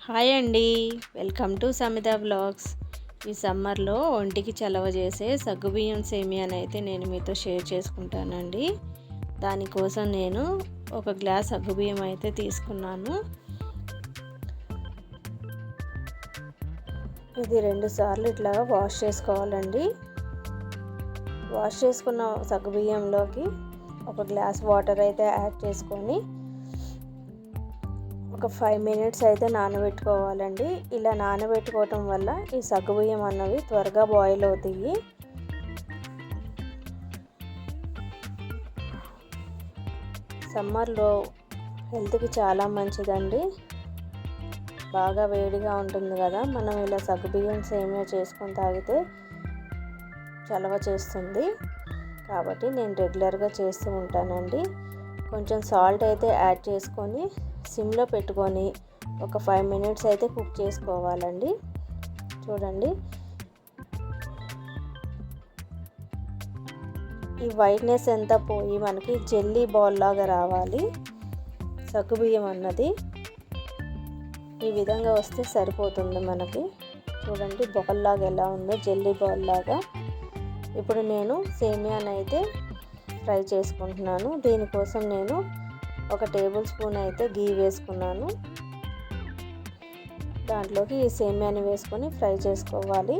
Hi అండి, welcome to Samitha blogs. ఈ సమ్మర్లో ఒంటికి చలవ చేసే సగ్గుబియ్యం సేమియాని అయితే నేను మీతో షేర్ చేసుకుంటానండి. దానికోసం నేను ఒక గ్లాస్ సగ్గుబియ్యం అయితే తీసుకున్నాను. ఇది 2 సార్లు ఇట్లా వాష్ చేసుకోవాలండి. వాష్ చేసుకున్న సగ్గుబియ్యంలోకి ఒక గ్లాస్ వాటర్ అయితే యాడ్ చేసుకొని ఒక 5 మినిట్స్ అయితే నానబెట్టుకోవాలండి. ఇలా నానబెట్టుకోవటం వల్ల ఈ సగ్గుబియ్యం అన్నవి త్వరగా బాయిల్ అవుతాయి. సమ్మర్లో హెల్త్కి చాలా మంచిదండి. బాగా వేడిగా ఉంటుంది కదా, మనం ఇలా సగ్గుబియ్యం సేమియా చేసుకొని తాగితే చలవ చేస్తుంది. కాబట్టి నేను రెగ్యులర్గా చేస్తూ ఉంటానండి. కొంచెం సాల్ట్ అయితే యాడ్ చేసుకొని సిమ్లో పెట్టుకొని ఒక 5 మినిట్స్ అయితే కుక్ చేసుకోవాలండి. చూడండి, ఈ వైట్నెస్ ఎంత పోయి మనకి జెల్లీ బాల్ లాగా రావాలి. సగ్గుబియ్యం అన్నది ఈ విధంగా వస్తే సరిపోతుంది మనకి. చూడండి, బాల్ లాగా ఎలా ఉందో, జెల్లీ బాల్ లాగా. ఇప్పుడు నేను సేమియాని అయితే ఫ్రై చేసుకుంటున్నాను. దీనికోసం నేను 1 టేబుల్ స్పూన్ అయితే గీ వేసుకున్నాను. దాంట్లోకి ఈ సేమియాని వేసుకొని ఫ్రై చేసుకోవాలి.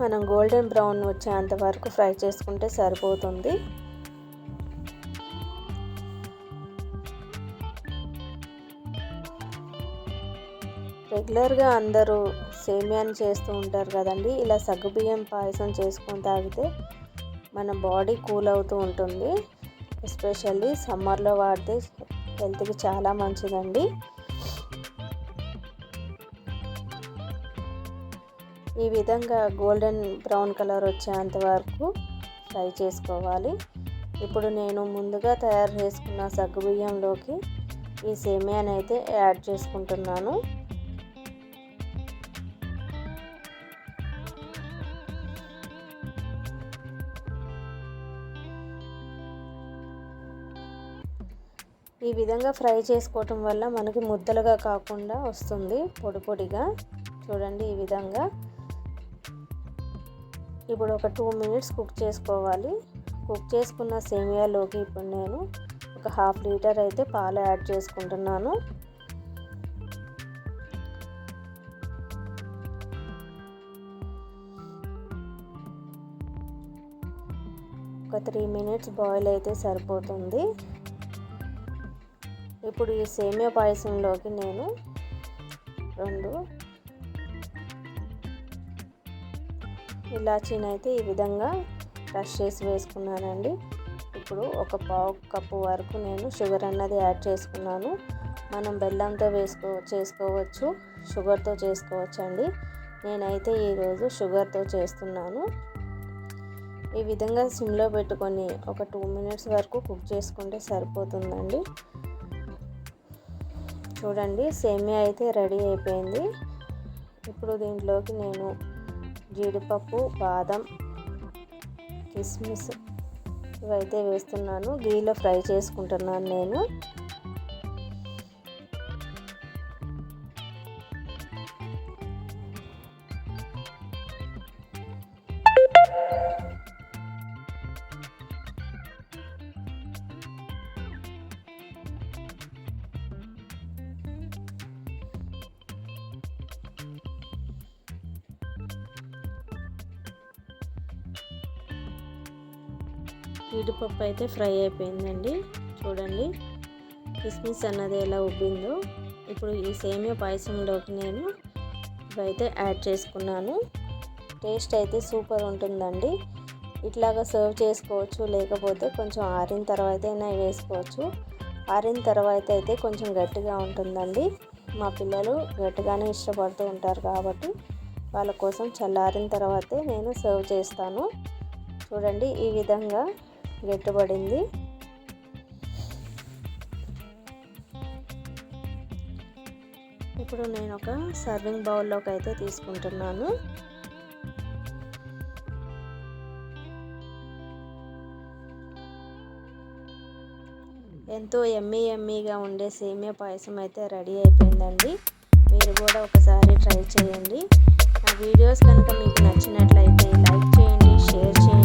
మనం గోల్డెన్ బ్రౌన్ వచ్చేంత వరకు ఫ్రై చేసుకుంటే సరిపోతుంది. రెగ్యులర్గా అందరూ సేమియాని చేస్తూ ఉంటారు కదండి. ఇలా సగ్గుబియ్యం పాయసం చేసుకొని తాగితే మన బాడీ కూల్ అవుతూ ఉంటుంది. ఎస్పెషల్లీ సమ్మర్లో వాడితే హెల్త్కి చాలా మంచిదండి. ఈ విధంగా గోల్డెన్ బ్రౌన్ కలర్ వచ్చేంత వరకు ఫ్రై చేసుకోవాలి. ఇప్పుడు నేను ముందుగా తయారు చేసుకున్న సగ్గుబియ్యంలోకి ఈ సేమియాని అయితే యాడ్ చేసుకుంటున్నాను. ఈ విధంగా ఫ్రై చేసుకోవటం వల్ల మనకి ముద్దలుగా కాకుండా వస్తుంది, పొడి పొడిగా. చూడండి, ఈ విధంగా. ఇప్పుడు ఒక 2 మినిట్స్ కుక్ చేసుకోవాలి. కుక్ చేసుకున్న సేమియాలోకి ఇప్పుడు నేను ఒక 1/2 లీటర్ అయితే పాలు యాడ్ చేసుకుంటున్నాను. ఒక 3 మినిట్స్ బాయిల్ అయితే సరిపోతుంది. ఇప్పుడు ఈ సేమియా పాయసంలోకి నేను 2 ఇలాచీని అయితే ఈ విధంగా క్రష్ చేసి వేసుకున్నానండి. ఇప్పుడు ఒక 1/2 కప్పు వరకు నేను షుగర్ అన్నది యాడ్ చేసుకున్నాను. మనం బెల్లంతో చేసుకోవచ్చు, షుగర్తో చేసుకోవచ్చు అండి. నేనైతే ఈరోజు షుగర్తో చేస్తున్నాను. ఈ విధంగా సిమ్లో పెట్టుకొని ఒక 2 మినిట్స్ వరకు కుక్ చేసుకుంటే సరిపోతుందండి. చూడండి, సేమియా అయితే రెడీ అయిపోయింది. ఇప్పుడు దీంట్లోకి నేను జీడిపప్పు, బాదం, కిస్మిస్ ఇవైతే వేస్తున్నాను. గీలో ఫ్రై చేసుకుంటున్నాను నేను. జీడిపప్పు అయితే ఫ్రై అయిపోయిందండి. చూడండి, కిస్మిస్ అన్నది ఎలా ఉబ్బిందో. ఇప్పుడు ఈ సేమియా పాయసంలోకి నేను ఇవైతే యాడ్ చేసుకున్నాను. టేస్ట్ అయితే సూపర్ ఉంటుందండి. ఇట్లాగా సర్వ్ చేసుకోవచ్చు, లేకపోతే కొంచెం ఆరిన తర్వాత అయినా వేసుకోవచ్చు. ఆరిన తర్వాత అయితే కొంచెం గట్టిగా ఉంటుందండి. మా పిల్లలు గట్టిగానే ఇష్టపడుతూ ఉంటారు కాబట్టి వాళ్ళ కోసం చల్లారిన తర్వాతే నేను సర్వ్ చేస్తాను. చూడండి, ఈ విధంగా గట్టిపడింది. ఇప్పుడు నేను ఒక సర్వింగ్ బౌల్లోకి అయితే తీసుకుంటున్నాను. ఎంతో యమ్మీగా ఉండే సేమియా పాయసం అయితే రెడీ అయిపోయిందండి. మీరు కూడా ఒకసారి ట్రై చేయండి. నా వీడియోస్ కనుక మీకు నచ్చినట్లయితే లైక్ చేయండి, షేర్ చేయండి.